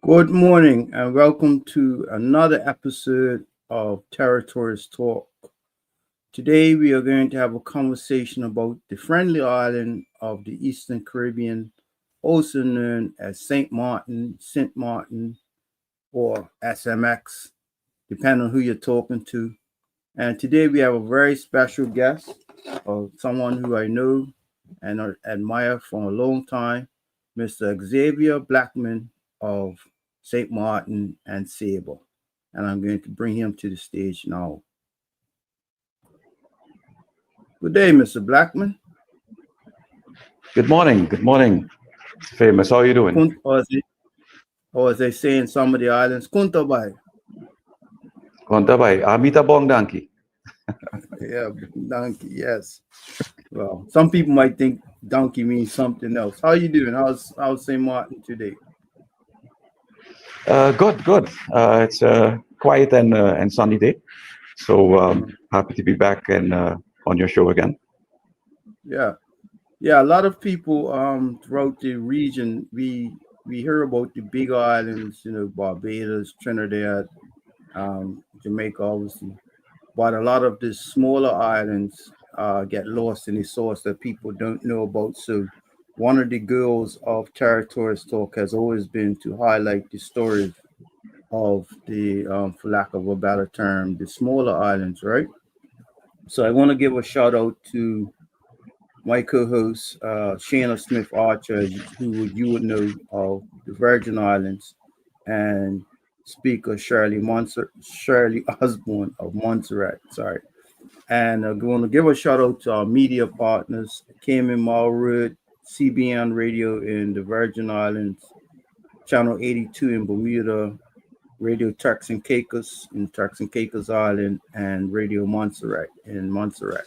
Good morning and welcome to another episode of Territories Talk. Today we are going to have a conversation about the friendly island of the Eastern Caribbean, also known as St. Martin, Sint Maarten, or SMX, depending on who you're talking to. And today we have a very special guest, someone who I know and admire for a long time, Mr. Xavier Blackman of St. Maarten and Sable. And I'm going to bring him to the stage now. Good day, Mr. Blackman. Good morning. Good morning. Famous. How are you doing? Or as they say in some of the islands, Kuntabai. Kontabay. Amita Bong Danki. Yeah, donkey, yes. Well, some people might think donkey means something else. How you doing? How's St. Maarten today? Good. It's a quiet and sunny day. So happy to be back and on your show again. Yeah. Yeah, a lot of people throughout the region, we hear about the big islands, Barbados, Trinidad, Jamaica, obviously. But a lot of the smaller islands get lost in the source that people don't know about. So one of the goals of Territories Talk has always been to highlight the stories of the, for lack of a better term, the smaller islands, right? So I want to give a shout out to my co-host, Shayna Smith Archer, who you would know of the Virgin Islands, and speaker Shirley Osborne of Montserrat. Sorry. And I'm going to give a shout out to our media partners, Cayman Maho, CBN Radio in the Virgin Islands, Channel 82 in Bermuda, Radio Turks and Caicos in Turks and Caicos Island, and Radio Montserrat in Montserrat.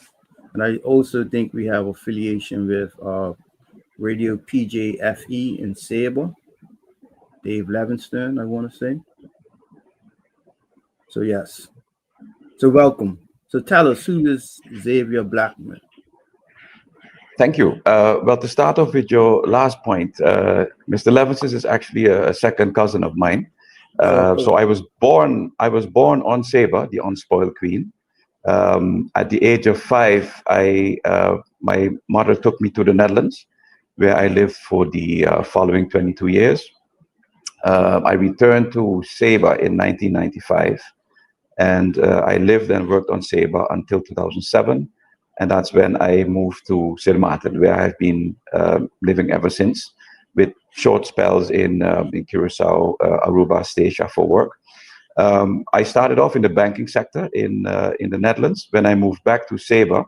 And I also think we have affiliation with Radio PJFE in Sable, Dave Levingston, I want to say. So, yes. So, welcome. So, tell us, who is Xavier Blackman? Thank you. Well, to start off with your last point, Mr. Levinson is actually a second cousin of mine. So I was born on Saba, the unspoiled queen. At the age of 5, my mother took me to the Netherlands, where I lived for the following 22 years. I returned to Saba in 1995, and I lived and worked on Saba until 2007, and that's when I moved to Sint Maarten, where I've been living ever since, with short spells in Curacao, Aruba, Statia for work. I started off in the banking sector in the Netherlands. When I moved back to Saba,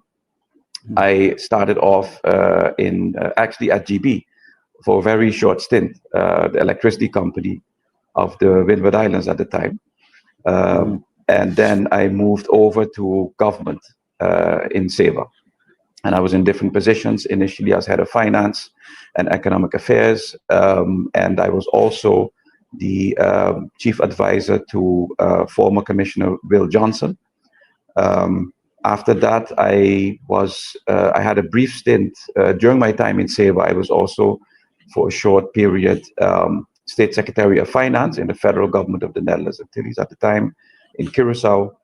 I started off actually at GB for a very short stint, the electricity company of the Windward Islands at the time. And then I moved over to government in Saba. And I was in different positions, initially as head of finance and economic affairs. And I was also the chief advisor to former Commissioner Will Johnson. After that, I had a brief stint during my time in Saba. I was also, for a short period, State Secretary of Finance in the federal government of the Netherlands Antilles at the time in Curacao.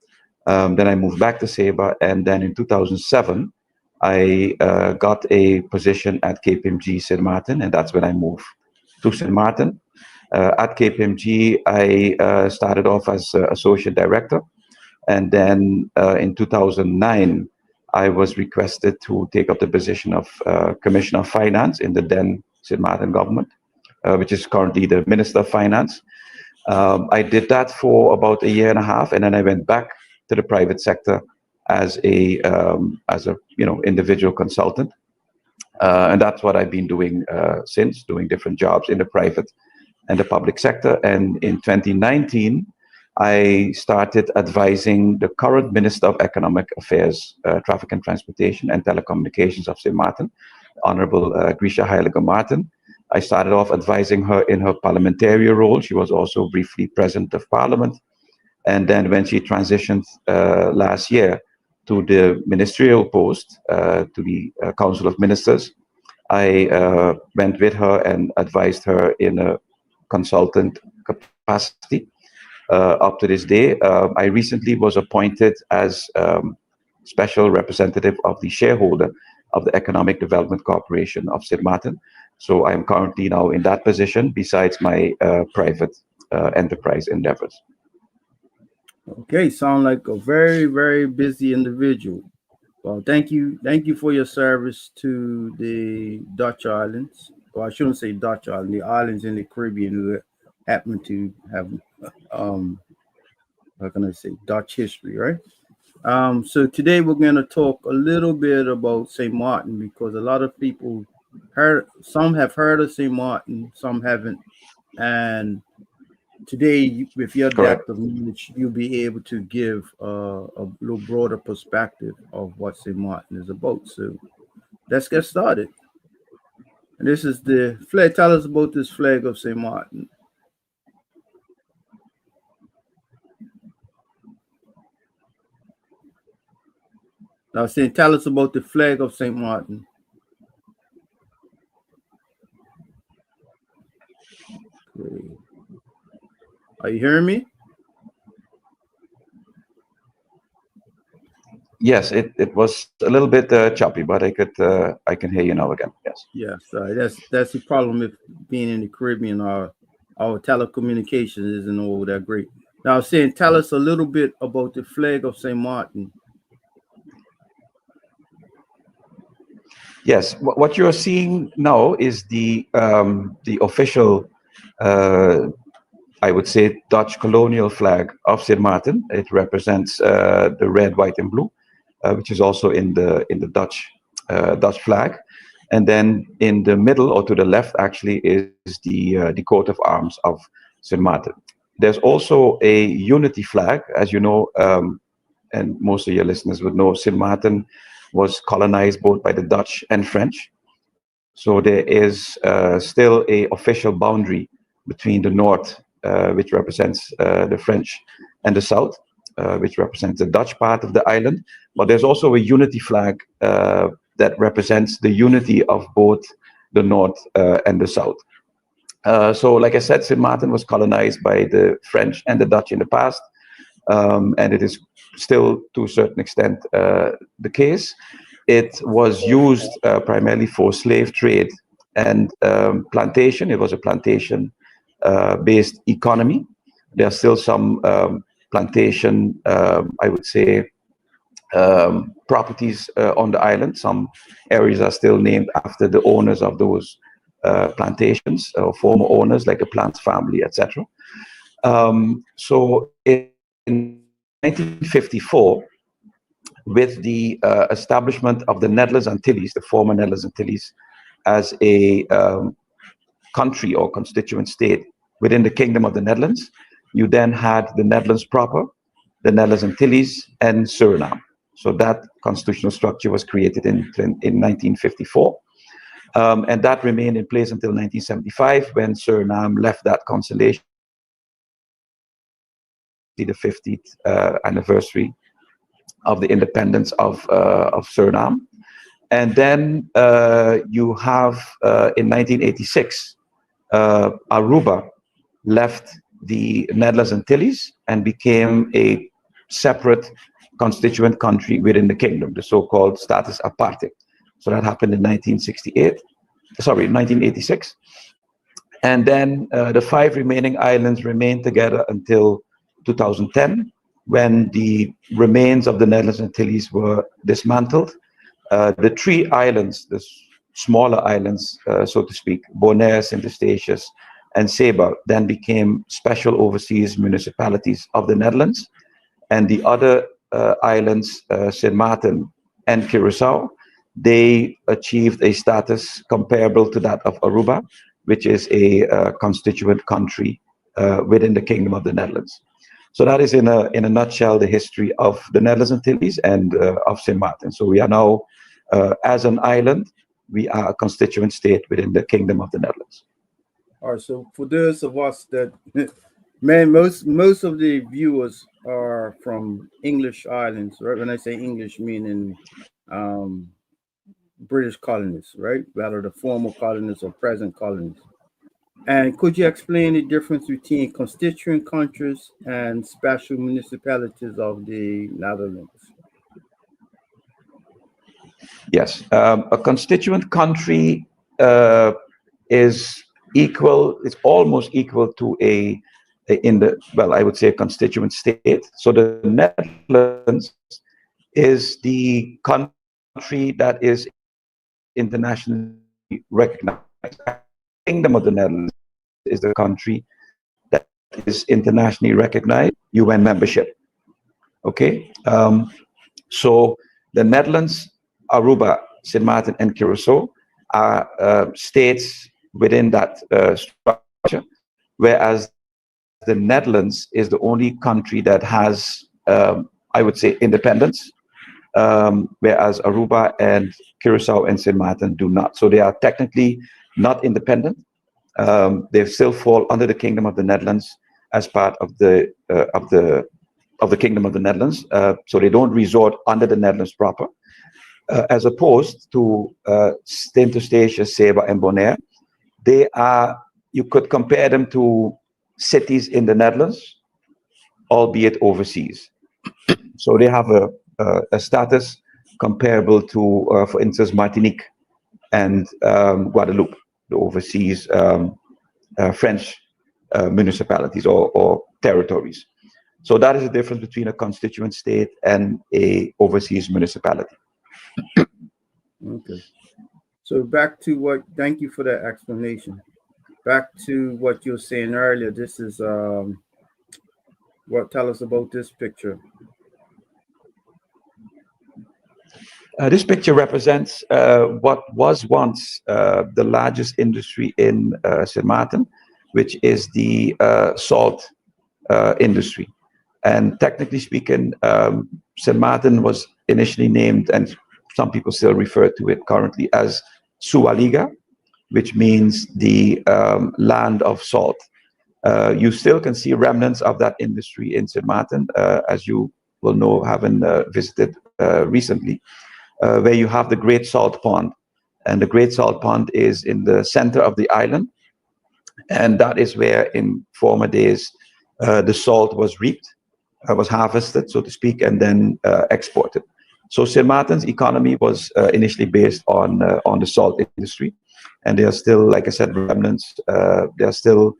Then I moved back to Saba, and then in 2007, I got a position at KPMG Sint Maarten, and that's when I moved to Sint Maarten. At KPMG, I started off as associate director, and then in 2009, I was requested to take up the position of Commissioner of Finance in the then Sint Maarten government, which is currently the Minister of Finance. I did that for about a year and a half, and then I went back to the private sector as a individual consultant, and that's what I've been doing since, doing different jobs in the private and the public sector. And in 2019, I started advising the current Minister of Economic Affairs, Traffic and Transportation and Telecommunications of Sint Maarten, Honorable Grisha Heilige Maarten. I started off advising her in her parliamentary role. She was also briefly President of Parliament. And then when she transitioned last year to the ministerial post, to the Council of Ministers, I went with her and advised her in a consultant capacity up to this day. I recently was appointed as special representative of the shareholder of the Economic Development Corporation of Sint Maarten. So I'm currently now in that position besides my private enterprise endeavors. Okay, sound like a very, very busy individual. Well, thank you for your service to the Dutch islands. Well, I shouldn't say Dutch island, the islands in the Caribbean who happen to have, um, how can I say, Dutch history, right? So today we're going to talk a little bit about St. Martin because a lot of people some have heard of St. Martin, some haven't, and today, with your Correct. depth of knowledge, you'll be able to give a little broader perspective of what St. Martin is about. So let's get started. And this is the flag. Tell us about this flag of St. Martin. Now, saying, tell us about the flag of St. Martin. Okay. Are you hearing me? Yes, it was a little bit choppy, but I can hear you now again. Yes. Yeah, sorry. That's the problem with being in the Caribbean. Our telecommunications isn't all that great. Now, saying, tell us a little bit about the flag of St. Martin. Yes, what you're seeing now is the official, uh, I would say, Dutch colonial flag of Sint Maarten. It represents the red, white, and blue, which is also in the Dutch flag. And then in the middle or to the left, actually, is the coat of arms of Sint Maarten. There's also a unity flag, as you know, and most of your listeners would know, Sint Maarten was colonized both by the Dutch and French. So there is still a official boundary between the north, which represents the French, and the south, which represents the Dutch part of the island. But there's also a unity flag that represents the unity of both the north and the south. So, like I said, Sint Maarten was colonized by the French and the Dutch in the past, and it is still to a certain extent the case. It was used primarily for slave trade and plantation. It was a plantation based economy. There are still some plantation, I would say, properties on the island. Some areas are still named after the owners of those plantations or former owners, like the Plants family, etc. So in 1954, with the establishment of the Netherlands Antilles, the former Netherlands Antilles, as a country or constituent state within the Kingdom of the Netherlands, you then had the Netherlands proper, the Netherlands Antilles, and Suriname. So that constitutional structure was created in 1954. And that remained in place until 1975 when Suriname left that consolation, the 50th anniversary of the independence of Suriname. And then you have in 1986, Aruba left the Netherlands Antilles and became a separate constituent country within the kingdom, the so-called status aparte. So that happened in 1986. And then the five remaining islands remained together until 2010, when the remains of the Netherlands Antilles were dismantled. The three islands, the smaller islands, so to speak, Bonaire, Sint Eustatius, and Saba, then became special overseas municipalities of the Netherlands. And the other islands, Sint Maarten and Curaçao, they achieved a status comparable to that of Aruba, which is a constituent country within the Kingdom of the Netherlands. So that is in a nutshell the history of the Netherlands Antilles and of Sint Maarten. So we are now, as an island, we are a constituent state within the Kingdom of the Netherlands. All right. So for those of us that, man, most of the viewers are from English islands, right? When I say English, meaning um, British colonists, right? Rather the former colonists or present colonists. And could you explain the difference between constituent countries and special municipalities of the Netherlands? Yes, a constituent country uh, is equal. It's almost equal to in the well, I would say a constituent state. So the Netherlands is the country that is internationally recognized. The Kingdom of the Netherlands is the country that is internationally recognized by UN membership. Okay, so the Netherlands, Aruba, Sint Maarten, and Curacao are states within that structure, whereas the Netherlands is the only country that has, I would say, independence, whereas Aruba and Curacao and Sint Maarten do not. So they are technically not independent. They still fall under the Kingdom of the Netherlands as part of the Kingdom of the Netherlands. So they don't resort under the Netherlands proper, as opposed to Sint Eustatius, Saba, and Bonaire. They are, you could compare them to cities in the Netherlands, albeit overseas. So they have a status comparable to, for instance, Martinique and Guadeloupe, the overseas French municipalities or territories. So that is the difference between a constituent state and a overseas municipality. Okay. So back to what, thank you for that explanation. Back to what you were saying earlier. This is what tell us about this picture. This picture represents what was once the largest industry in Sint Maarten, which is the salt industry. And technically speaking, Sint Maarten was initially named, and some people still refer to it currently as Sualiga, which means the land of salt. You still can see remnants of that industry in Sint Maarten, as you will know, having visited recently, where you have the Great Salt Pond. And the Great Salt Pond is in the center of the island. And that is where, in former days, the salt was reaped, was harvested, so to speak, and then exported. So Sint Maarten's economy was initially based on the salt industry. And there are still, like I said, remnants. There are still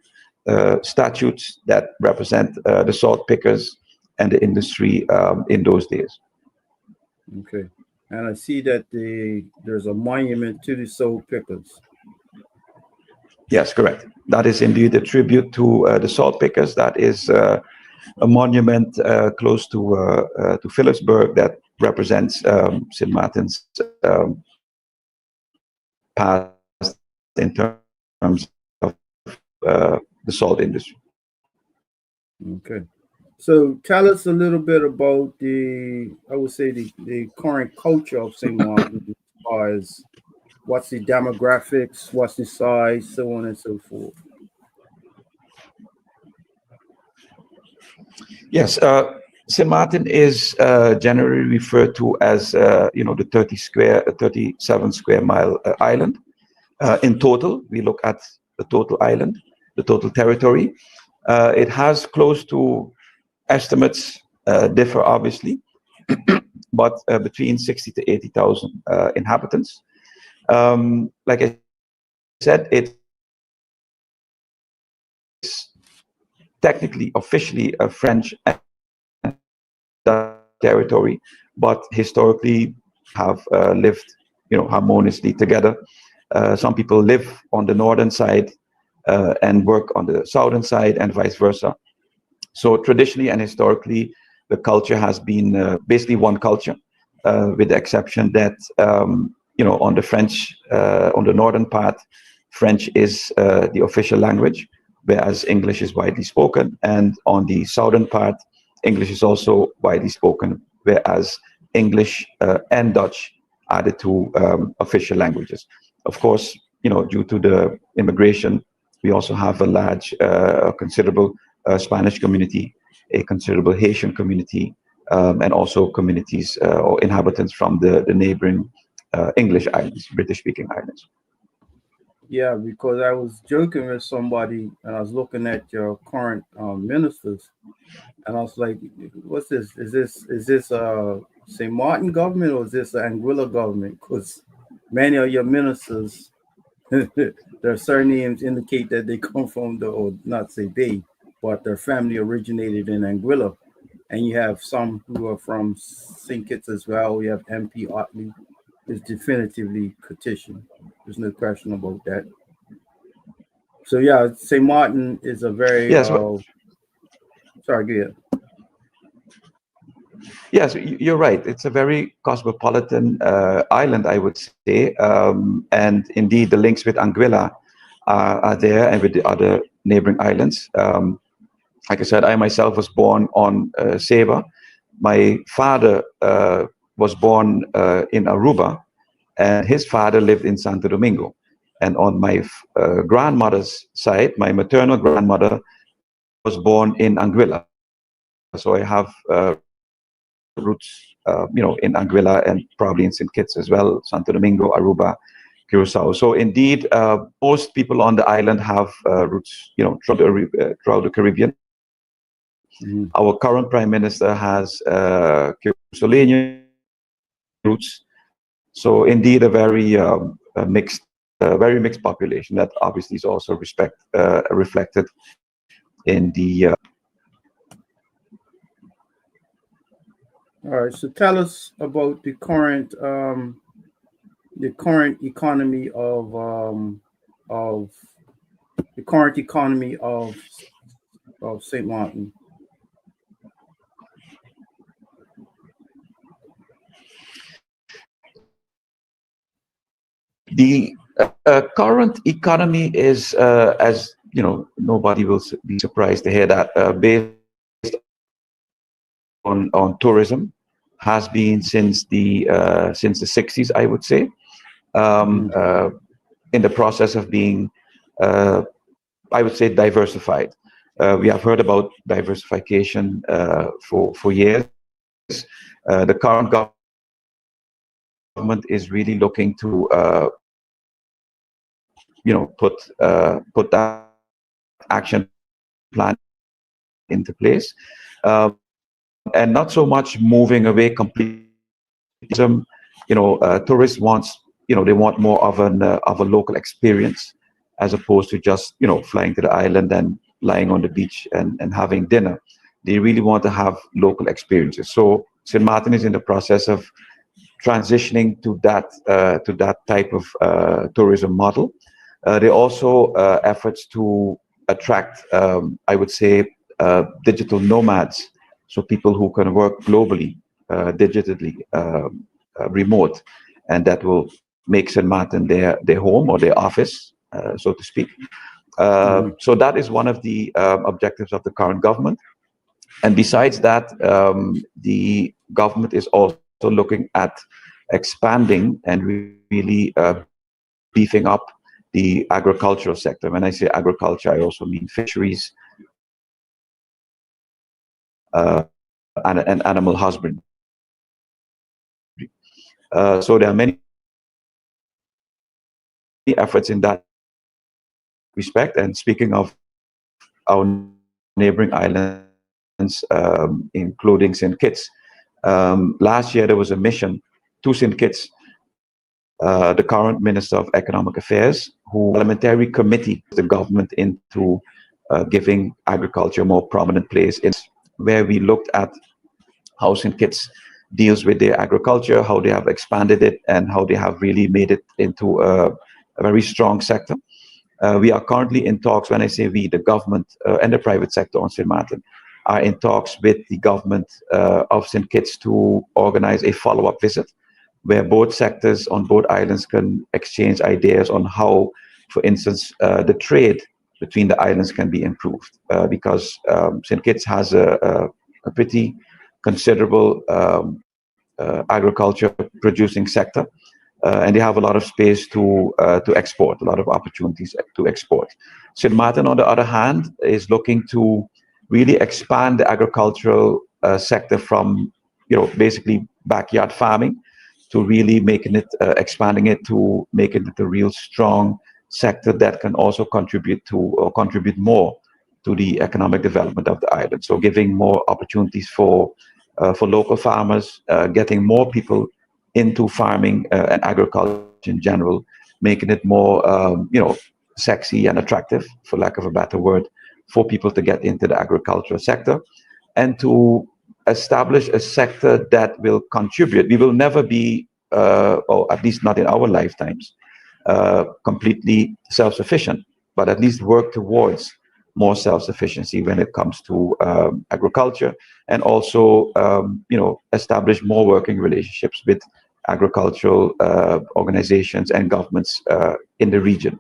statutes that represent the salt pickers and the industry in those days. Okay. And I see that there's a monument to the soul pickers. Yes, correct. That is indeed a tribute to the salt pickers. That is a monument close to Philipsburg that represents Sint Maarten's past in terms of the salt industry. Okay. So tell us a little bit about I would say the current culture of St. Martin as far as what's the demographics, what's the size, so on and so forth. Yes, St. Maarten is generally referred to as the 37 square mile island. In total, we look at the total island, the total territory. It has close to, estimates differ obviously, but between 60 to 80,000 inhabitants. Like I said, it's technically, officially a French and Dutch territory, but historically have lived, harmoniously together. Some people live on the northern side and work on the southern side, and vice versa. So traditionally and historically, the culture has been basically one culture, with the exception that on the French, on the northern part, French is the official language, whereas English is widely spoken, and on the southern part, English is also widely spoken, whereas English and Dutch are the two official languages. Of course, due to the immigration, we also have a large, considerable Spanish community, a considerable Haitian community, and also communities or inhabitants from the neighboring English islands, British-speaking islands. Yeah, because I was joking with somebody and I was looking at your current ministers, and I was like, "What's this? Is this St. Martin government or is this the Anguilla government?" Because many of your ministers, their surnames indicate that they come from the, or not say they, but their family originated in Anguilla. And you have some who are from St. Kitts as well. We have MP Otley is definitively Caucasian. There's no question about that. So yeah, St. Martin is a very Yes, sorry, go ahead. yes, you're right. It's a very cosmopolitan island, I would say, and indeed the links with Anguilla are there, and with the other neighboring islands. Like I said, I myself was born on Saba. My father was born in Aruba, and his father lived in Santo Domingo. And on my grandmother's side, my maternal grandmother was born in Anguilla. So I have roots, in Anguilla and probably in St. Kitts as well, Santo Domingo, Aruba, Curacao. So indeed, most people on the island have roots, throughout the Caribbean. Mm-hmm. Our current prime minister has Curacao roots. So indeed, a mixed, very mixed population that obviously is also reflected in the. All right. So tell us about the current economy of the current economy of St. Martin. The current economy is, as you know, nobody will be surprised to hear that, based on tourism, has been since the 60s, I would say, um, Mm-hmm. uh, in the process of being, uh, I would say, diversified. We have heard about diversification for years. The current government is really looking to put that action plan into place, and not so much moving away completely from tourists wants, they want more of a local experience, as opposed to just flying to the island and lying on the beach and having dinner. They really want to have local experiences. So St. Martin is in the process of transitioning to that type of tourism model. There are also efforts to attract, I would say, digital nomads, so people who can work globally, digitally, remote, and that will make St. Martin their home or their office, so to speak. Mm-hmm. So that is one of the objectives of the current government. And besides that, the government is also looking at expanding and really beefing up the agricultural sector. When I say agriculture, I also mean fisheries, and animal husbandry. So there are many efforts in that respect. And speaking of our neighboring islands, including St. Kitts, last year there was a mission to St. Kitts. The current Minister of Economic Affairs, who parliamentary committee the government into giving agriculture a more prominent place in where we looked at how St. Kitts deals with their agriculture, how they have expanded it, and how they have really made it into a very strong sector. We are currently in talks. When I say we, the government and the private sector on St. Martin are in talks with the government of St. Kitts to organize a follow-up visit where both sectors on both islands can exchange ideas on how, for instance, the trade between the islands can be improved. Because St. Kitts has a pretty considerable agriculture producing sector, and they have a lot of space to export, a lot of opportunities to export. St. Martin, on the other hand, is looking to really expand the agricultural sector from basically backyard farming to really making it expanding it to making it a real strong sector that can also contribute to or contribute more to the economic development of the island. So giving more opportunities for local farmers, getting more people into farming and agriculture in general, making it more sexy and attractive, for lack of a better word, for people to get into the agricultural sector, and to establish a sector that will contribute. We will never be, or at least not in our lifetimes, completely self-sufficient, but at least work towards more self-sufficiency when it comes to agriculture, and also establish more working relationships with agricultural organizations and governments in the region.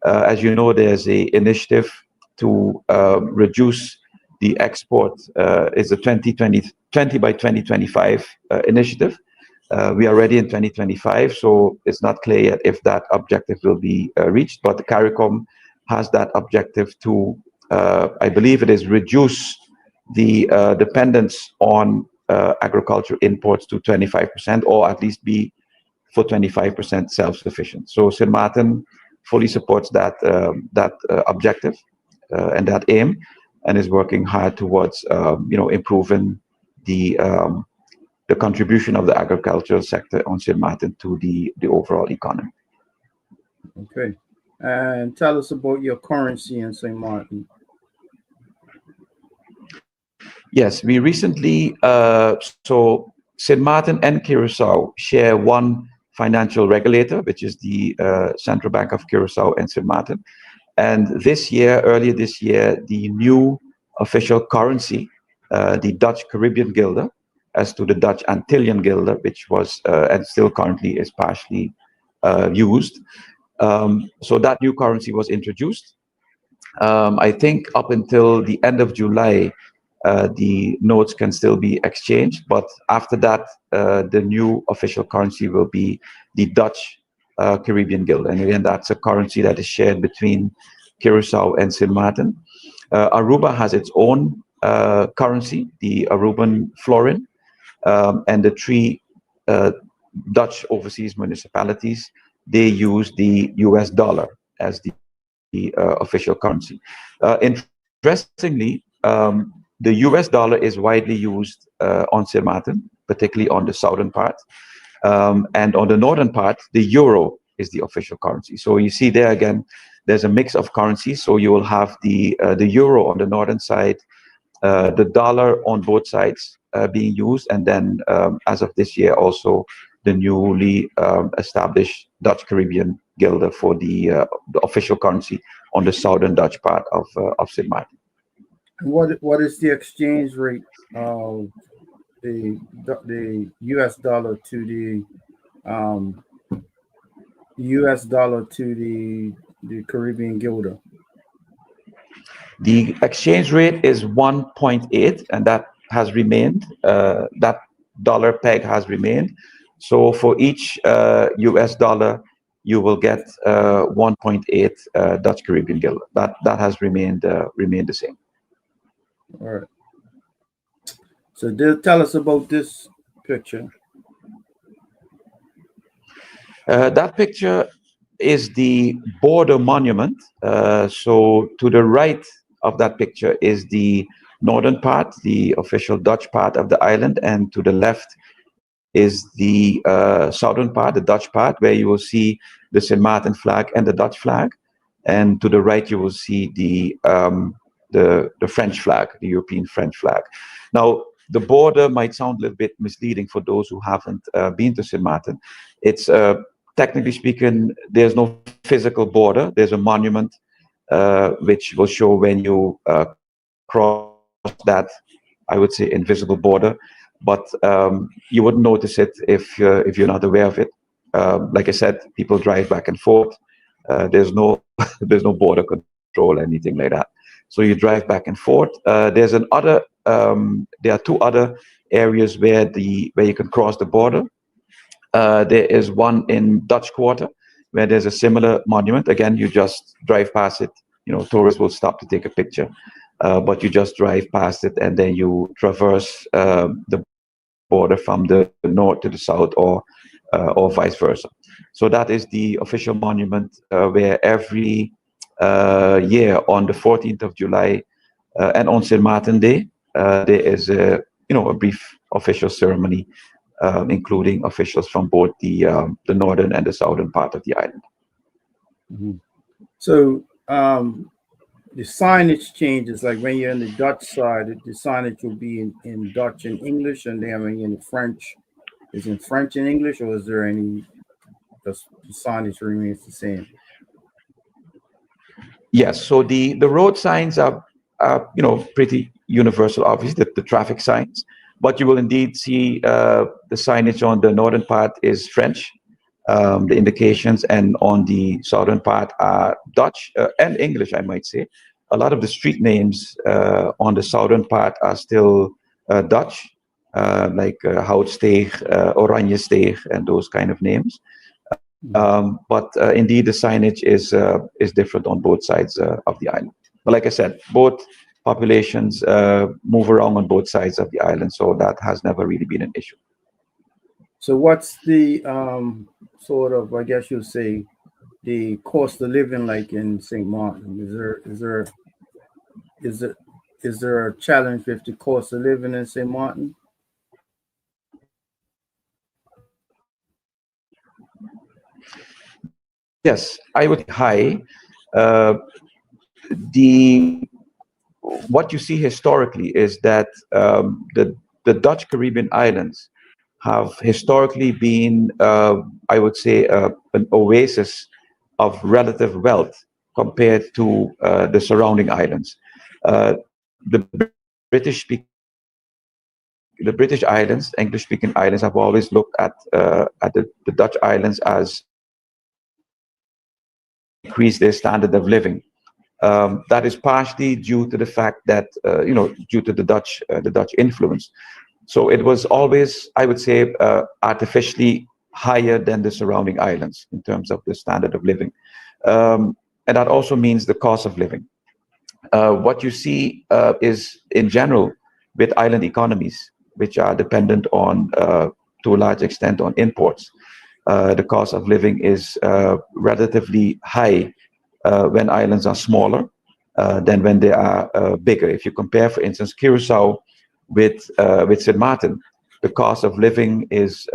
As you know, there's a initiative to reduce the export. Is a 2020 by 2025 initiative. We are already in 2025, so it's not clear yet if that objective will be reached, but the CARICOM has that objective to, I believe it is, reduce the dependence on agricultural imports to 25%, or at least be for 25% self-sufficient. So Sint Maarten fully supports that objective and that aim, and is working hard towards improving the contribution of the agricultural sector on Sint Maarten to the overall economy. Okay. And tell us about your currency in St. Maarten. Yes, we recently, so Sint Maarten and Curacao share one financial regulator, which is the Central Bank of Curacao and Sint Maarten. And earlier this year, the new official currency, the Dutch Caribbean guilder, as to the Dutch Antillian guilder, which was and still currently is partially used. So that new currency was introduced. I think up until the end of July, the notes can still be exchanged, but after that, the new official currency will be the Dutch Caribbean guilder. And again, that's a currency that is shared between Curacao and Sint Maarten. Aruba has its own currency, the Aruban florin, and the three Dutch overseas municipalities, they use the US dollar as the official currency. Interestingly, the US dollar is widely used on Sint Maarten, particularly on the southern part. And on the northern part, the euro is the official currency. So you see there again, there's a mix of currencies. So you will have the euro on the northern side, the dollar on both sides being used, and then as of this year also the newly established Dutch Caribbean guilder for the official currency on the southern Dutch part of Sint Maarten. What is the exchange rate of the U.S. dollar to the Caribbean guilder? The exchange rate is 1.8, and that has remained. That dollar peg has remained. So for each US dollar, you will get 1.8 Dutch Caribbean guilder. That has remained the same. All right. So tell us about this picture. That picture is the border monument. So to the right of that picture is the northern part, the official Dutch part of the island, and to the left is the southern part, the Dutch part, where you will see the Sint Maarten flag and the Dutch flag, and to the right you will see the French flag, the European French flag. Now, the border might sound a little bit misleading for those who haven't been to Sint Maarten. It's technically speaking, there's no physical border. There's a monument which will show when you cross that, I would say, invisible border. But you wouldn't notice it if you're not aware of it. Like I said, people drive back and forth. There's no there's no border control or anything like that. So you drive back and forth. There are two other areas where you can cross the border. There is one in Dutch Quarter where there's a similar monument. Again, you just drive past it. You know, tourists will stop to take a picture, but you just drive past it and then you traverse the border from the north to the south, or or vice versa. So that is the official monument where every year on the 14th of July and on St. Martin Day, there is a brief official ceremony, including officials from both the northern and the southern part of the island. Mm-hmm. So the signage changes, like when you're on the Dutch side, the signage will be in Dutch and English, and then when you're in French, is in French and English, or is there any, the signage remains the same? Yes, so the road signs are pretty universal, obviously, the traffic signs, but you will indeed see the signage on the northern part is French, the indications, and on the southern part are Dutch and English, I might say. A lot of the street names on the southern part are still Dutch, like Houtsteeg, Oranjesteeg, and those kind of names. But indeed, the signage is different on both sides of the island. But like I said, both populations move around on both sides of the island, so that has never really been an issue. So what's the sort of, I guess you'll say, the cost of living like in St. Martin? Is there a challenge with the cost of living in St. Martin? Yes, I would say high. Uh, the what you see historically is that the Dutch Caribbean islands have historically been, I would say, an oasis of relative wealth compared to the surrounding islands. The British speak the British islands, English-speaking islands, have always looked at the Dutch islands as increase their standard of living. That is partially due to the fact that due to the Dutch influence. So it was always, I would say, artificially higher than the surrounding islands in terms of the standard of living, and that also means the cost of living. What you see is, in general, with island economies, which are dependent on, to a large extent, on imports, the cost of living is relatively high when islands are smaller than when they are bigger. If you compare, for instance, Curacao with St. Martin, the cost of living is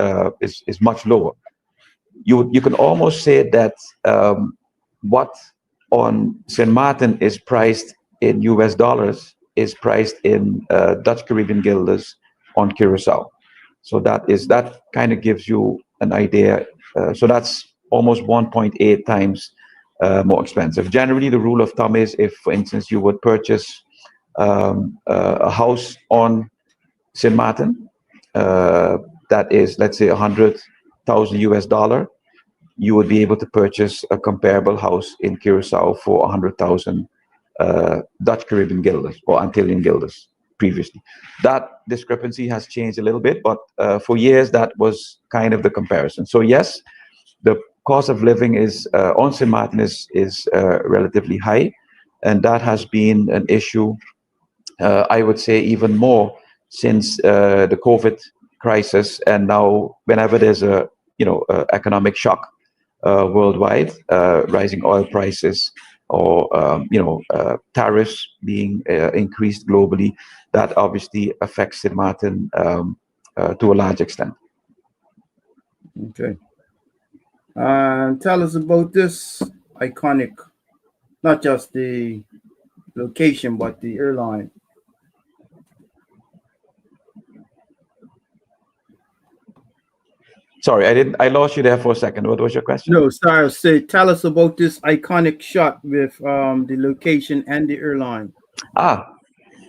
much lower. You can almost say that what on St. Martin is priced in US dollars is priced in Dutch Caribbean guilders on Curacao. So that kind of gives you an idea. So that's almost 1.8 times more expensive. Generally, the rule of thumb is, if, for instance, you would purchase a house on St. Martin, that is, let's say, 100,000 US dollar, you would be able to purchase a comparable house in Curacao for 100,000 Dutch Caribbean guilders or Antillean guilders previously. That discrepancy has changed a little bit, but for years that was kind of the comparison. So yes, the cost of living is on St. Martin is relatively high, and that has been an issue. I would say even more since the COVID crisis, and now whenever there's a economic shock worldwide, rising oil prices or tariffs being increased globally, that obviously affects St. Martin to a large extent. Okay. Tell us about this iconic, not just the location, but the airline. Sorry, I lost you there for a second. What was your question? No, sorry, say, tell us about this iconic shot with the location and the airline. Ah,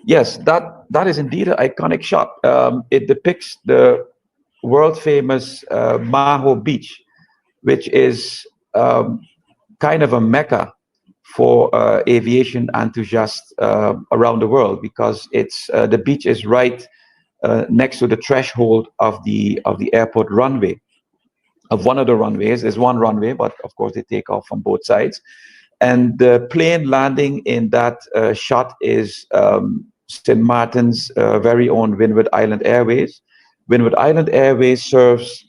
yes, that is indeed an iconic shot. It depicts the world famous Maho beach, which is kind of a mecca for aviation enthusiasts around the world, because it's the beach is right next to the threshold of the airport runway. Of one of the runways, there's one runway, but of course they take off from both sides. And the plane landing in that shot is St. Martin's very own Windward Island Airways. Windward Island Airways serves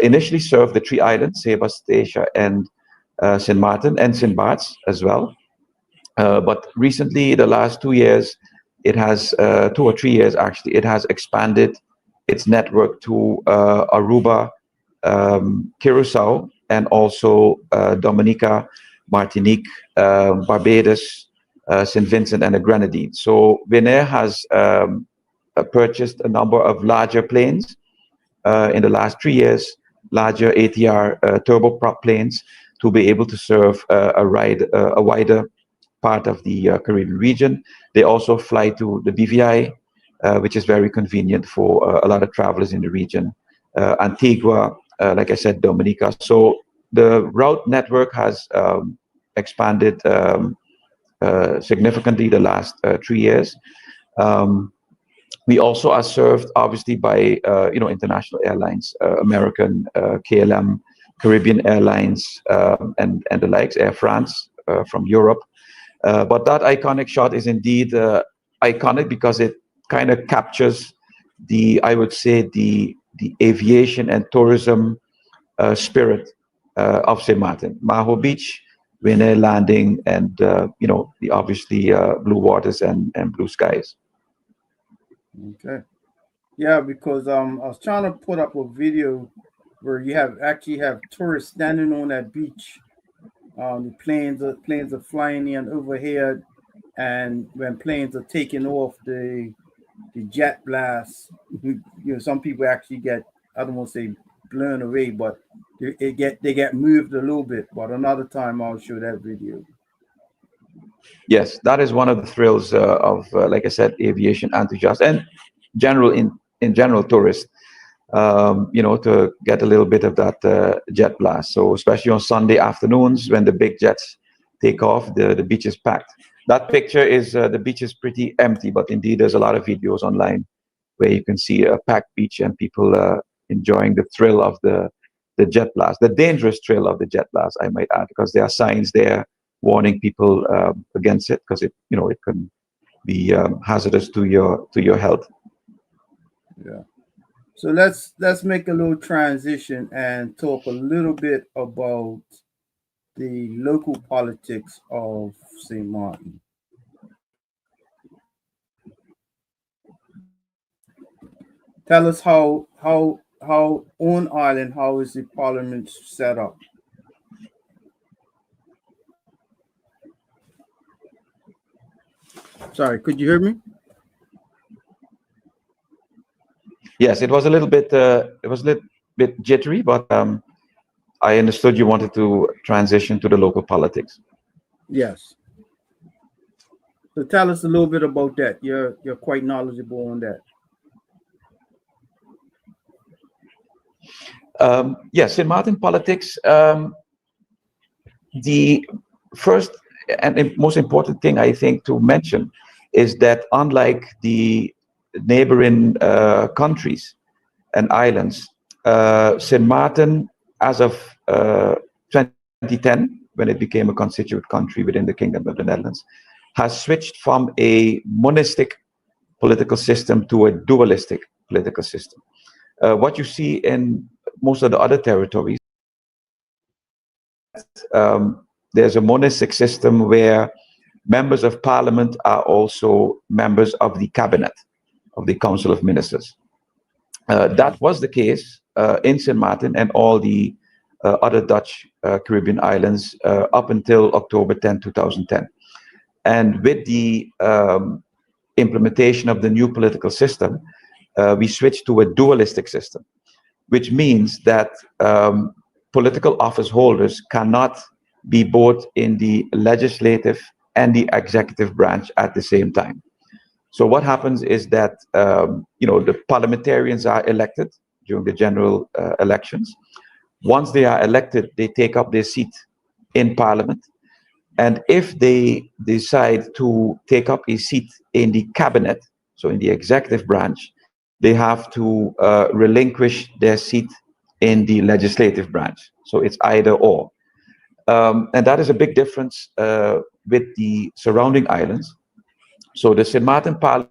initially served the three islands, Seba, Statia, and Sint Maarten, and Sint Barts as well. But recently, the last 2 years, it has 2 or 3 years actually, it has expanded its network to Aruba, Curacao, and also Dominica, Martinique, Barbados, St. Vincent, and the Grenadines. So Winair has purchased a number of larger planes in the last 3 years, larger ATR turboprop planes to be able to serve a wider part of the Caribbean region. They also fly to the BVI, which is very convenient for a lot of travelers in the region. Antigua, like I said, Dominica. So the route network has expanded significantly the last 3 years. We also are served obviously by international airlines, American, KLM, Caribbean Airlines, and the likes, Air France from Europe. But that iconic shot is indeed iconic because it kind of captures I would say, the aviation and tourism spirit of St. Maarten. Maho Beach, Winair landing, and the obviously blue waters and blue skies. Okay. Yeah, because I was trying to put up a video where you actually have tourists standing on that beach. The planes are flying in overhead, and when planes are taking off, the jet blast. Some people actually get, I don't want to say blown away, but they get moved a little bit. But another time I'll show that video. Yes, that is one of the thrills of, like I said, aviation enthusiasts and in general tourists. To get a little bit of that jet blast. So especially on Sunday afternoons when the big jets take off, the beach is packed. That picture is the beach is pretty empty, but indeed there's a lot of videos online where you can see a packed beach and people enjoying the thrill of the jet blast, the dangerous thrill of the jet blast, I might add, because there are signs there warning people against it because it can be hazardous to your health. Yeah. So let's make a little transition and talk a little bit about the local politics of St. Maarten. Tell us how on island, how is the parliament set up? Sorry, could you hear me? Yes, it was a little bit jittery, but I understood you wanted to transition to the local politics. Yes. So tell us a little bit about that. You're quite knowledgeable on that. Yes, in Maarten politics, the first and most important thing I think to mention is that unlike the neighboring countries and islands, St. Maarten, as of 2010, when it became a constituent country within the Kingdom of the Netherlands, has switched from a monistic political system to a dualistic political system. What you see in most of the other territories, there's a monistic system where members of parliament are also members of the cabinet, of the Council of Ministers. That was the case in St. Maarten and all the other Dutch Caribbean islands up until October 2010. And with the implementation of the new political system, we switched to a dualistic system, which means that political office holders cannot be both in the legislative and the executive branch at the same time. So what happens is that the parliamentarians are elected during the general elections. Once they are elected, they take up their seat in parliament. And if they decide to take up a seat in the cabinet, so in the executive branch, they have to relinquish their seat in the legislative branch. So it's either or. And that is a big difference with the surrounding islands. So the St. Maarten Parliament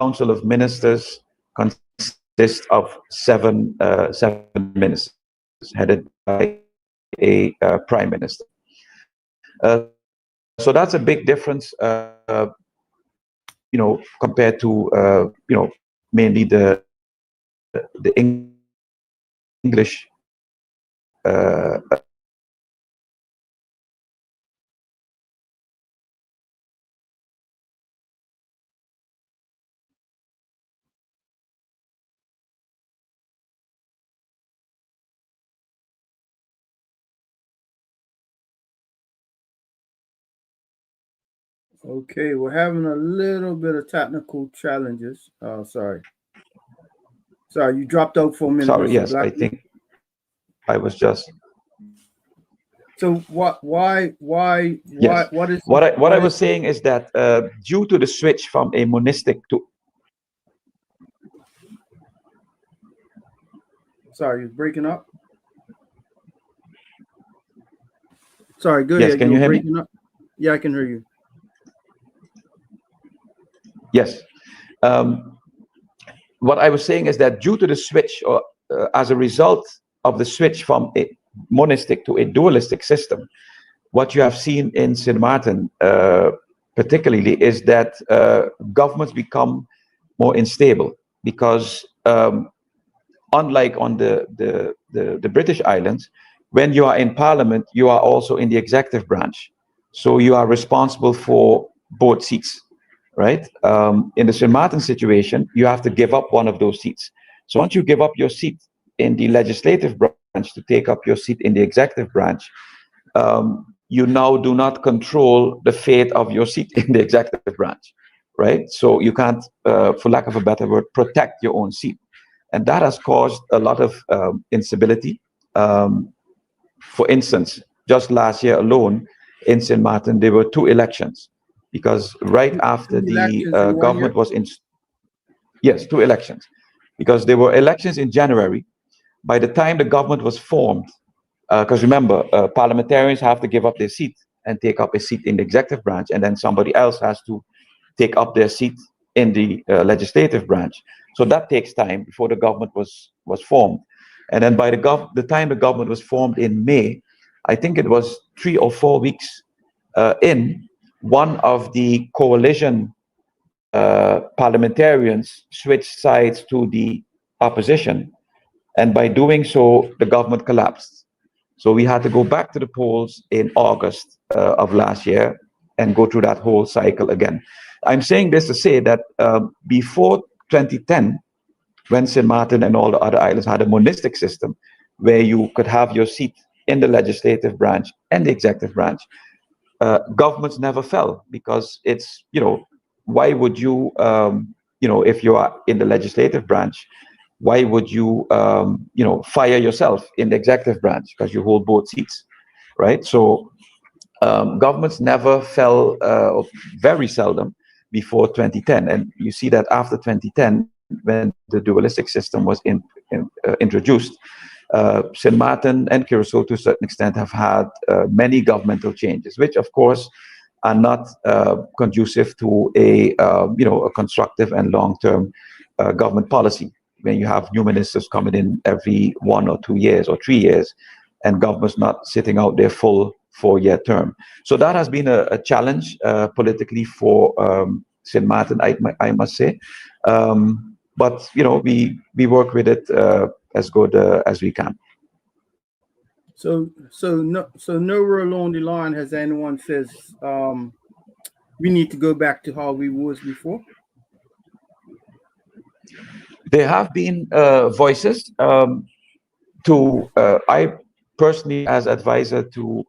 Council of Ministers consists of seven ministers, headed by a prime minister. So that's a big difference, compared to mainly the English Okay, we're having a little bit of technical challenges. Sorry, you dropped out for a minute, Sorry, Mr. yes, I Blackman. think I was just So what? Why? yes. What is? What I What is? was saying is that due to the switch from a monistic to Sorry, you're breaking up. Sorry, go yes, ahead. can You you were hear me? breaking up. Yeah, I can hear you. Yes. Um, what I was saying is that due to the switch, or as a result of the switch from a monistic to a dualistic system, what you have seen in Sint Maarten, particularly, is that governments become more unstable because, unlike on the British islands, when you are in Parliament, you are also in the executive branch, so you are responsible for both seats, right? In the Sint Maarten situation, you have to give up one of those seats. So once you give up your seat in the legislative branch to take up your seat in the executive branch, you now do not control the fate of your seat in the executive branch, right? So you can't, for lack of a better word, protect your own seat. And that has caused a lot of instability. Um, for instance, just last year alone in Sint Maarten, there were two elections because right after Two the elections in one government year. was in, yes, two elections, because there were elections in January. By the time the government was formed, because remember, parliamentarians have to give up their seat and take up a seat in the executive branch, and then somebody else has to take up their seat in the legislative branch. So that takes time before the government was formed. And then by the time the government was formed in May, I think it was 3 or 4 weeks in, one of the coalition parliamentarians switched sides to the opposition, and by doing so, the government collapsed. So we had to go back to the polls in August of last year and go through that whole cycle again. I'm saying this to say that before 2010, when Sint Maarten and all the other islands had a monistic system where you could have your seat in the legislative branch and the executive branch, governments never fell because it's, why would you, if you are in the legislative branch, why would you, fire yourself in the executive branch because you hold both seats, right? So governments never fell, or very seldom, before 2010. And you see that after 2010, when the dualistic system was introduced, Sint Maarten and Curacao, to a certain extent, have had many governmental changes, which, of course, are not conducive to a constructive and long-term government policy. When you have new ministers coming in every 1 or 2 years or 3 years, and governments not sitting out their full 4-year term. So that has been a challenge politically for Sint Maarten, I must say. But we work with it as good as we can. So nowhere along the line has anyone says we need to go back to how we was before. There have been voices to I personally, as advisor to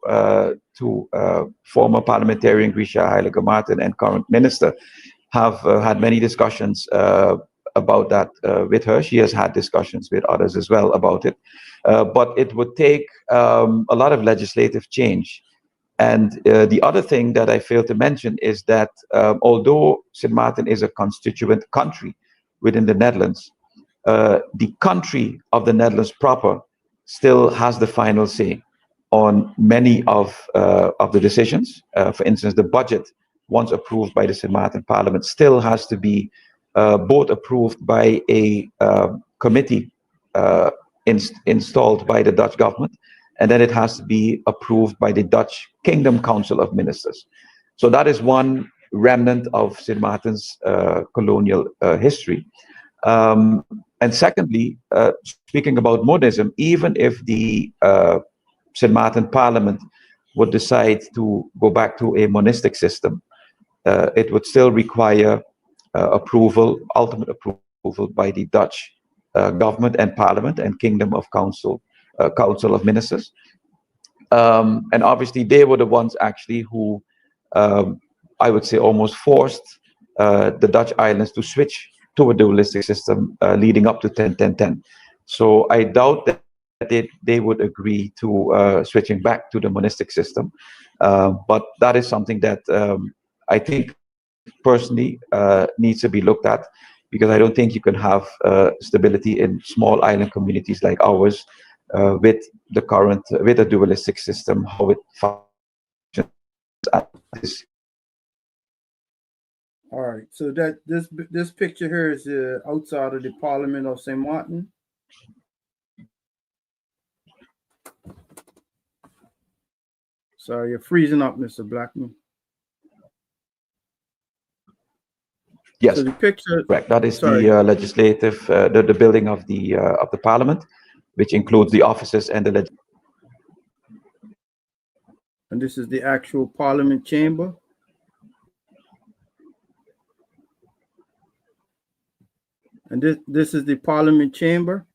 former parliamentarian Grisha Heilige Martin and current minister, have had many discussions about that with her. She has had discussions with others as well about it. But it would take a lot of legislative change. And the other thing that I failed to mention is that although Sint Maarten is a constituent country within the Netherlands, the country of the Netherlands proper still has the final say on many of the decisions. For instance, the budget, once approved by the Sint Maarten Parliament, still has to be both approved by a committee installed by the Dutch government, and then it has to be approved by the Dutch Kingdom Council of Ministers. So that is one remnant of Sint Maarten's colonial history. And secondly, speaking about modernism, even if the Sint Maarten Parliament would decide to go back to a monistic system, it would still require ultimate approval by the Dutch government and Parliament and Kingdom of Council of Ministers. And obviously, they were the ones actually who, I would say, almost forced the Dutch islands to switch to a dualistic system leading up to 10-10-10. So I doubt that they would agree to switching back to the monistic system. But that is something that I think personally needs to be looked at, because I don't think you can have stability in small island communities like ours with a dualistic system, how it functions at this. All right. So that this picture here is outside of the Parliament of St. Maarten. Sorry, you're freezing up, Mr. Blackman. Yes, so the picture, correct. That is the legislative, the building of the Parliament, which includes the offices and the. And this is the actual Parliament chamber. And this is the Parliament chamber.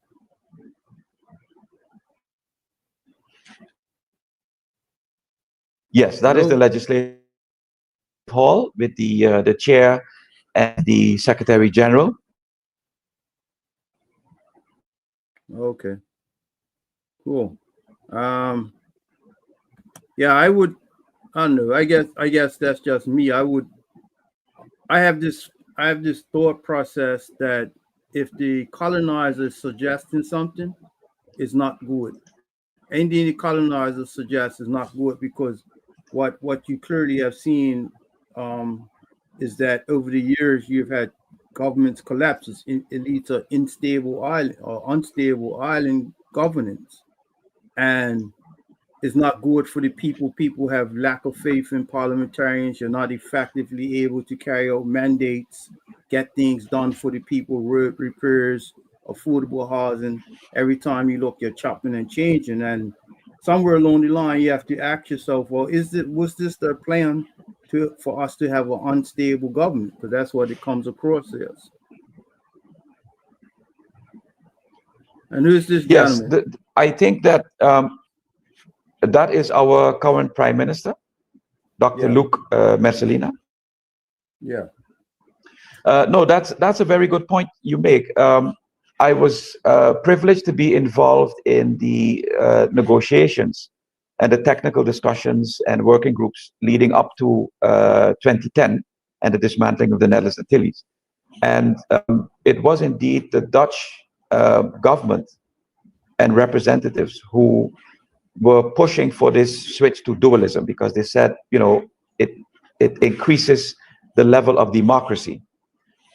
Yes, that is the legislative hall with the chair and the Secretary General. Okay. Cool. Yeah, I don't know. I guess that's just me. I have this thought process that if the colonizer is suggesting something, it's not good. Anything the colonizer suggests is not good, because what you clearly have seen is that over the years you've had governments collapses. It leads to unstable island governance, and it's not good for the people. People have lack of faith in parliamentarians. You're not effectively able to carry out mandates, get things done for the people, road repairs, affordable housing. Every time you look, you're chopping and changing. And somewhere along the line, you have to ask yourself, well, was this their plan for us to have an unstable government? Because that's what it comes across as. And who's this gentleman? Yes, I think that that is our current Prime Minister, Dr. Luc Mercelina. Yeah. No, that's a very good point you make. I was privileged to be involved in the negotiations and the technical discussions and working groups leading up to 2010 and the dismantling of the Netherlands Antilles. And it was indeed the Dutch government and representatives who were pushing for this switch to dualism, because they said, it increases the level of democracy.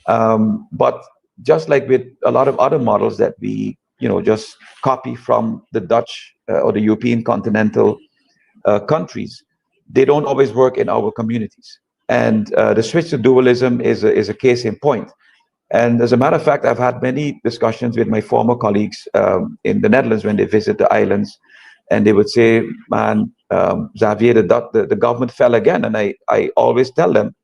But just like with a lot of other models that we, just copy from the Dutch or the European continental countries, they don't always work in our communities. And the switch to dualism is a case in point. And as a matter of fact, I've had many discussions with my former colleagues in the Netherlands when they visit the islands, and they would say, man, Xavier, the government fell again. And I always tell them,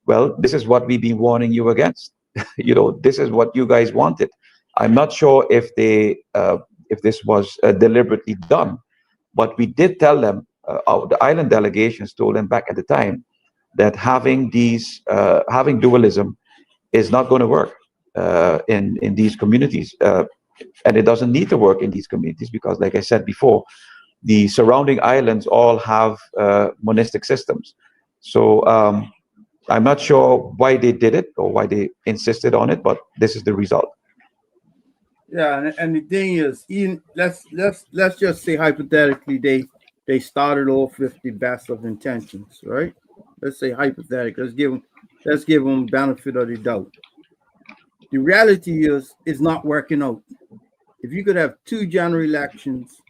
well, this is what we've been warning you against. This is what you guys wanted. I'm not sure if this was deliberately done, but we did tell them, the island delegations told them back at the time that having dualism is not going to work in these communities. And it doesn't need to work in these communities because, like I said before, the surrounding islands all have monistic systems. So I'm not sure why they did it or why they insisted on it, but this is the result. Yeah, and the thing is, let's just say hypothetically they started off with the best of intentions, right? Let's say hypothetically. Let's give them benefit of the doubt. the reality is it's not working out. If you could have two general elections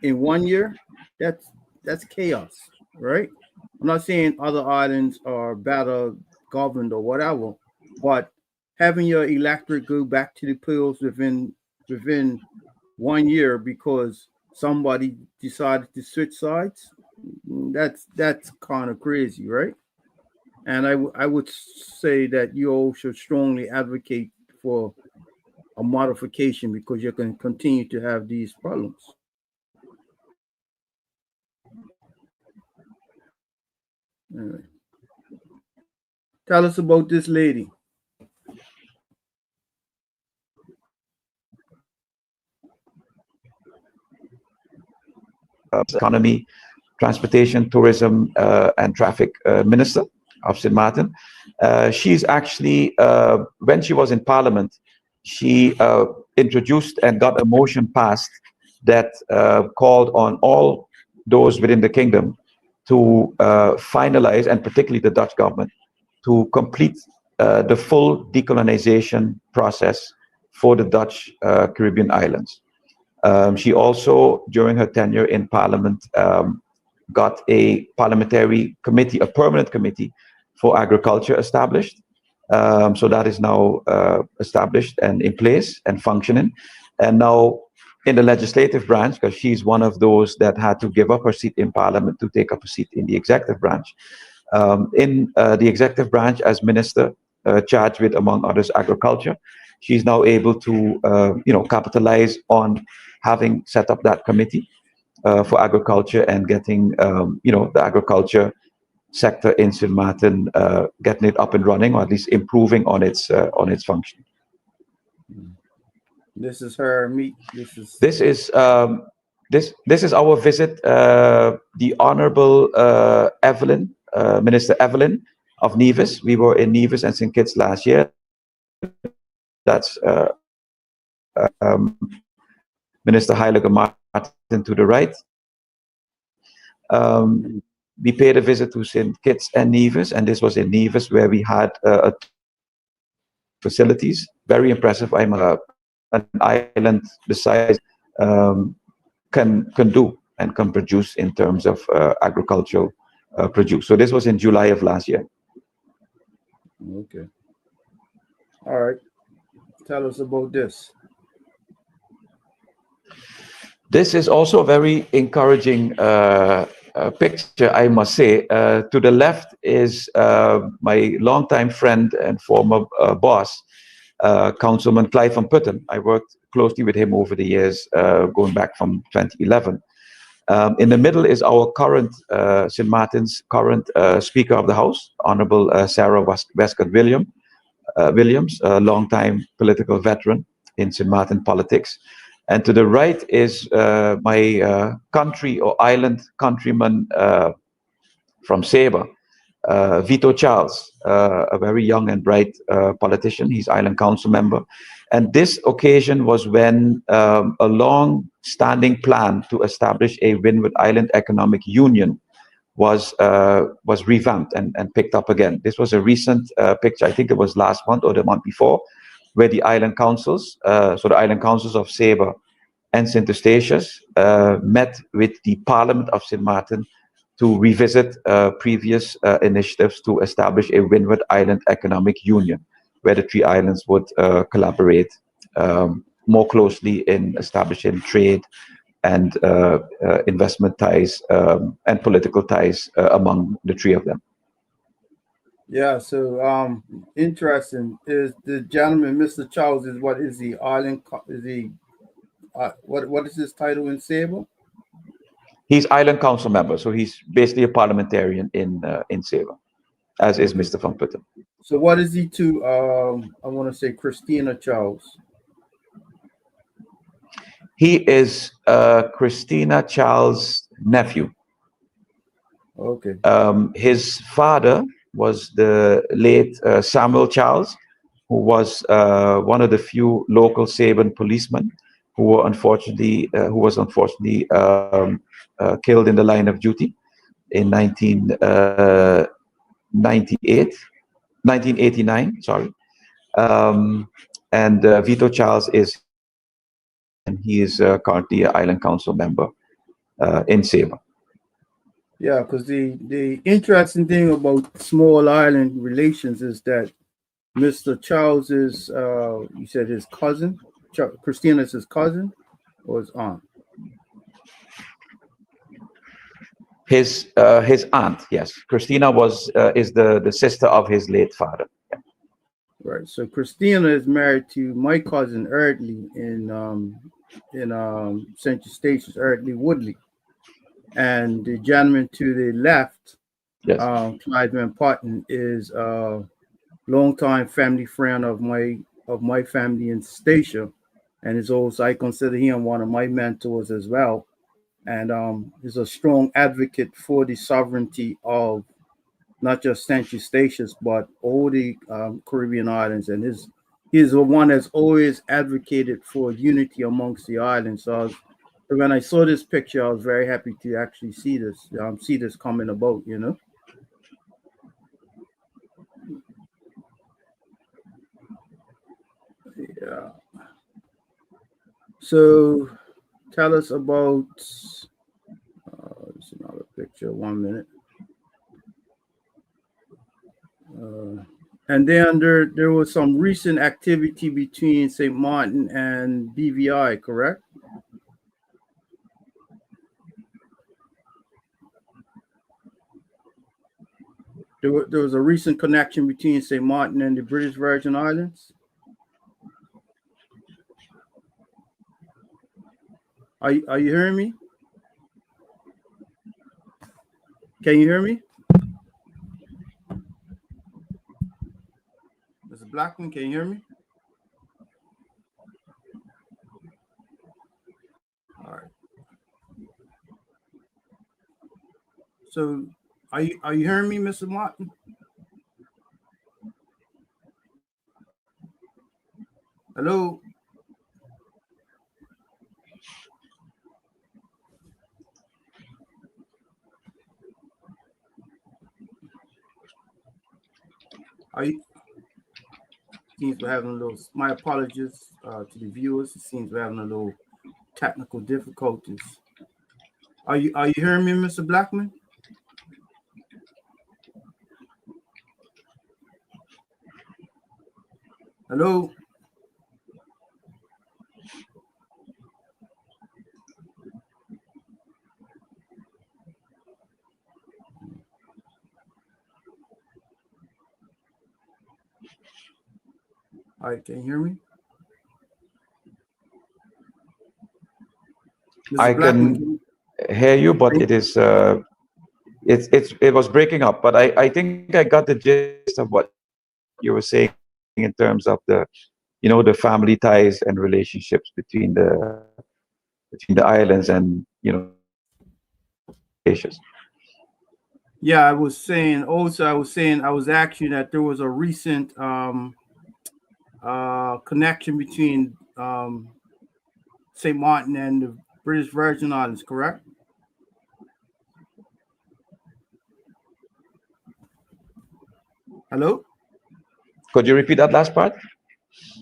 in 1 year, that's chaos, right? I'm not saying other islands are better governed or whatever, but having your electorate go back to the polls within 1 year because somebody decided to switch sides, that's kind of crazy, right? And I would say that you all should strongly advocate for a modification because you're going to continue to have these problems. Anyway, tell us about this lady. Economy, Transportation, Tourism, and Traffic Minister of Sint Maarten. She's actually, when she was in Parliament, she introduced and got a motion passed that called on all those within the kingdom to finalize, and particularly the Dutch government, to complete the full decolonization process for the Dutch Caribbean islands. She also, during her tenure in Parliament, got a parliamentary committee, a permanent committee for agriculture established. So that is now established and in place and functioning. And now in the legislative branch, because she's one of those that had to give up her seat in Parliament to take up a seat in the executive branch. In the executive branch as minister, charged with, among others, agriculture, she's now able to, capitalize on having set up that committee for agriculture and getting, the agriculture sector in Sint Maarten, getting it up and running, or at least improving on its function. This is her meet. This is our visit. The Honorable Evelyn, Minister Evelyn of Nevis. We were in Nevis and St. Kitts last year. That's Minister Heilige Maarten to the right. We paid a visit to St. Kitts and Nevis, and this was in Nevis where we had facilities. Very impressive. I'm an island the size can do and can produce in terms of agricultural produce. So this was in July of last year. Okay. All right. Tell us about this. This is also a very encouraging picture, I must say. To the left is my longtime friend and former boss, Councilman Clive van Putten. I worked closely with him over the years, going back from 2011. In the middle is our current, Sint Maarten's current Speaker of the House, Honorable Sarah Westcott Williams, a longtime political veteran in Sint Maarten politics. And to the right is my country or island countryman from Saba, Vito Charles, a very young and bright politician. He's island council member. And this occasion was when a long-standing plan to establish a Windward Island Economic Union was revamped and picked up again. This was a recent picture, I think it was last month or the month before, where the island councils, so the island councils of Saba and St. Eustatius, met with the Parliament of Sint Maarten to revisit previous initiatives to establish a Windward Island Economic Union, where the three islands would collaborate more closely in establishing trade and investment ties and political ties among the three of them. Yeah, so interesting. Is the gentleman, Mr. Charles, is what is the island? Is he what is his title in Saba? He's island council member, so he's basically a parliamentarian in Saba, as is Mr. Van Putten. So what is he to? I want to say Christina Charles. He is Christina Charles' nephew. Okay. His father was the late Samuel Charles, who was one of the few local Saban policemen who was unfortunately killed in the line of duty in 1989. Sorry. And Vito Charles is his son, and he is currently an island council member in Saba. Yeah, because the interesting thing about small island relations is that Mr. Charles is, you said his cousin. Christina is his cousin or his aunt? His aunt, yes. Christina was is the sister of his late father. Yeah. Right. So Christina is married to my cousin Erdley in St. Eustatius, Erdley Woodley, and the gentleman to the left, Yes. Clyde Van Potten, is a longtime family friend of my family in Statia, and is also I consider him one of my mentors as well, and is a strong advocate for the sovereignty of not just St. Eustatius, but all the Caribbean islands. And he's the one that's always advocated for unity amongst the islands. When I saw this picture, I was very happy to actually see this coming about. Yeah. So tell us about. There's another picture. 1 minute. And then there was some recent activity between St. Maarten and BVI, correct? There was a recent connection between St. Maarten and the British Virgin Islands. Are you hearing me? Can you hear me? Mr. Blackman, can you hear me? All right. So are you hearing me, Mr. Martin? Hello? Are you? Seems we're having a little. My apologies to the viewers. It seems we're having a little technical difficulties. Are you hearing me, Mr. Blackman? Hello? All right, can you hear me? Mr. I Blackman, can hear you, but it is it was breaking up. But I think I got the gist of what you were saying in terms of the the family ties and relationships between the islands and Seychelles. Yeah, I was saying also, I was asking that there was a recent connection between St. Martin and the British Virgin Islands, correct? Hello? Could you repeat that last part?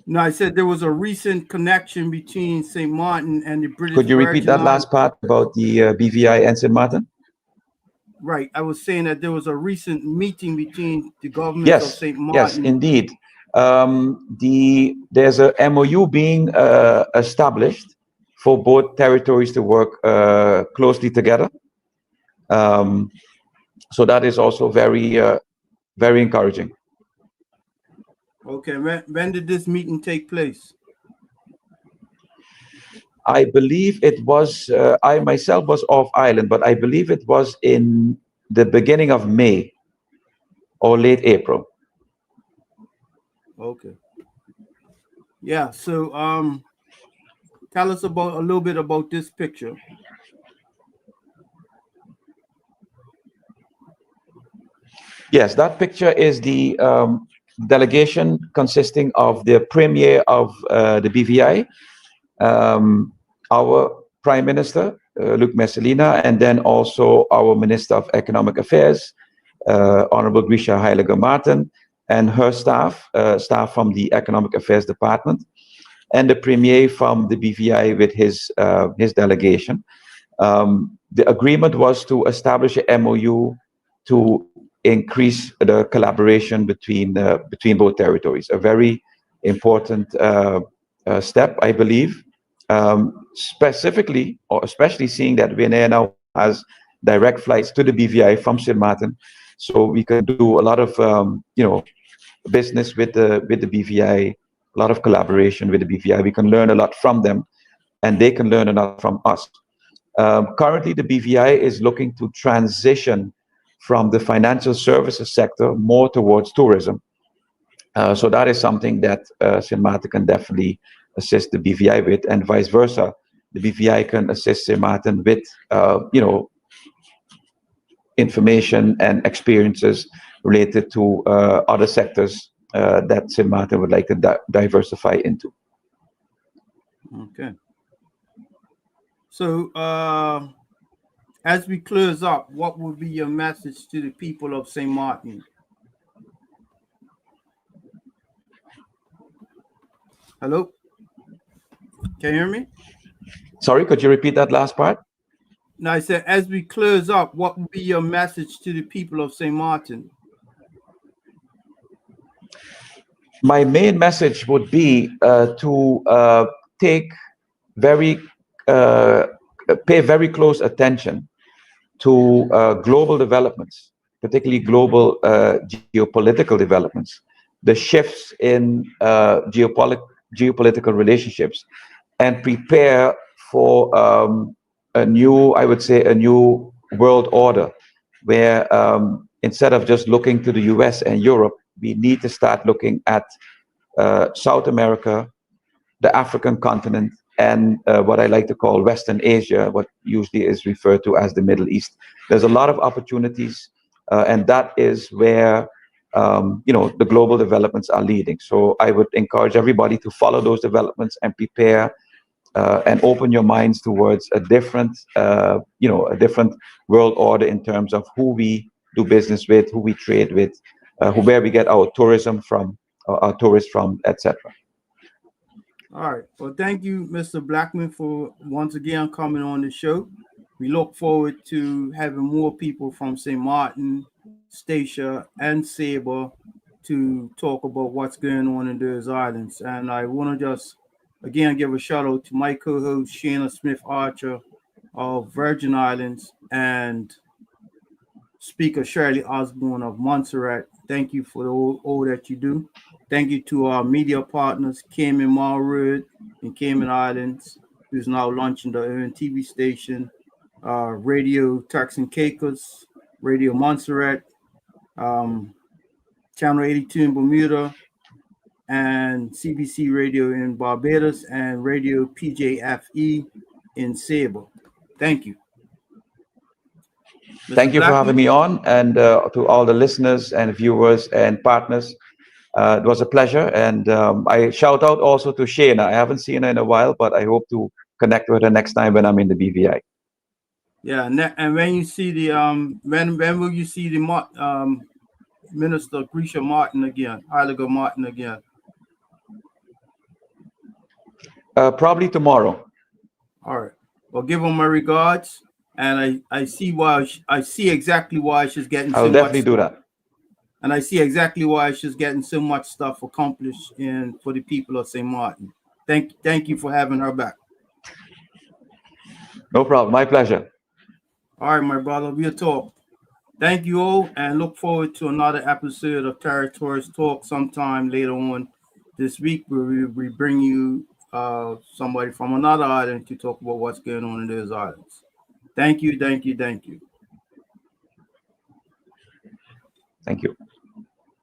No, I said there was a recent connection between St. Martin and the British Could you repeat Virgin that Islands. last part about the BVI and St. Martin? Right. I was saying that there was a recent meeting between the governments of St. Martin. Yes, indeed. There's a MOU being established for both territories to work closely together. So that is also very encouraging. Okay. When did this meeting take place? I believe it was, I myself was off island, but I believe it was in the beginning of May or late April. Okay. Yeah. So tell us about a little bit about this picture. Yes, that picture is the delegation consisting of the premier of the BVI, our Prime Minister, Luc Messelina, and then also our Minister of Economic Affairs, Honorable Grisha Heiliger Martin, and her staff, staff from the Economic Affairs Department, and the Premier from the BVI with his delegation. The agreement was to establish a MOU to increase the collaboration between both territories. A very important step, I believe. Specifically, or especially seeing that Winair now has direct flights to the BVI from Sint Maarten, so we can do a lot of business with the BVI, a lot of collaboration with the BVI. We can learn a lot from them, and they can learn a lot from us. Currently, the BVI is looking to transition from the financial services sector more towards tourism. So that is something that Sint Maarten can definitely assist the BVI with, and vice versa. The BVI can assist Sint Maarten with, information and experiences related to other sectors that Sint Maarten would like to diversify into. Okay. So, as we close up, what would be your message to the people of St. Maarten? Hello? Can you hear me? Sorry, could you repeat that last part? No, I said, as we close up, what would be your message to the people of St. Maarten? My main message would be to take very pay very close attention to global developments, particularly global geopolitical developments, the shifts in geopolitical relationships, and prepare for a new, I would say, a new world order, where instead of just looking to the US and Europe, we need to start looking at South America, the African continent, and what I like to call Western Asia, what usually is referred to as the Middle East. There's a lot of opportunities, and that is where the global developments are leading. So I would encourage everybody to follow those developments and prepare and open your minds towards a different world order in terms of who we do business with, who we trade with, where we get our tourism from, our tourists from, etc. All right. Well, thank you, Mr. Blackman, for once again coming on the show. We look forward to having more people from St. Maarten, Statia, and Sabre to talk about what's going on in those islands. And I want to just, again, give a shout out to my co-host, Shana Smith Archer of Virgin Islands, and Speaker Shirley Osborne of Montserrat. Thank you for all that you do. Thank you to our media partners, Cayman Maho and Cayman Islands, who's now launching their own TV station, Radio Turks and Caicos, Radio Montserrat, Channel 82 in Bermuda, and CBC Radio in Barbados, and Radio PJFE in Sabre. Thank you. Thank you for having me on, and to all the listeners and viewers and partners. It was a pleasure, and I shout out also to Shana. I haven't seen her in a while, but I hope to connect with her next time when I'm in the BVI. Yeah, and when you see the when will you see the Minister Grisha Martin again, Heiliger Martin again? Probably tomorrow. All right. Well, give her my regards, and I see why I see exactly why she's getting. I'll definitely do that. And I see exactly why she's getting so much stuff accomplished for the people of St. Maarten. Thank you for having her back. No problem. My pleasure. All right, my brother. We'll talk. Thank you all, and look forward to another episode of Territories Talk sometime later on this week, where we bring you somebody from another island to talk about what's going on in those islands. Thank you, thank you, thank you. Thank you.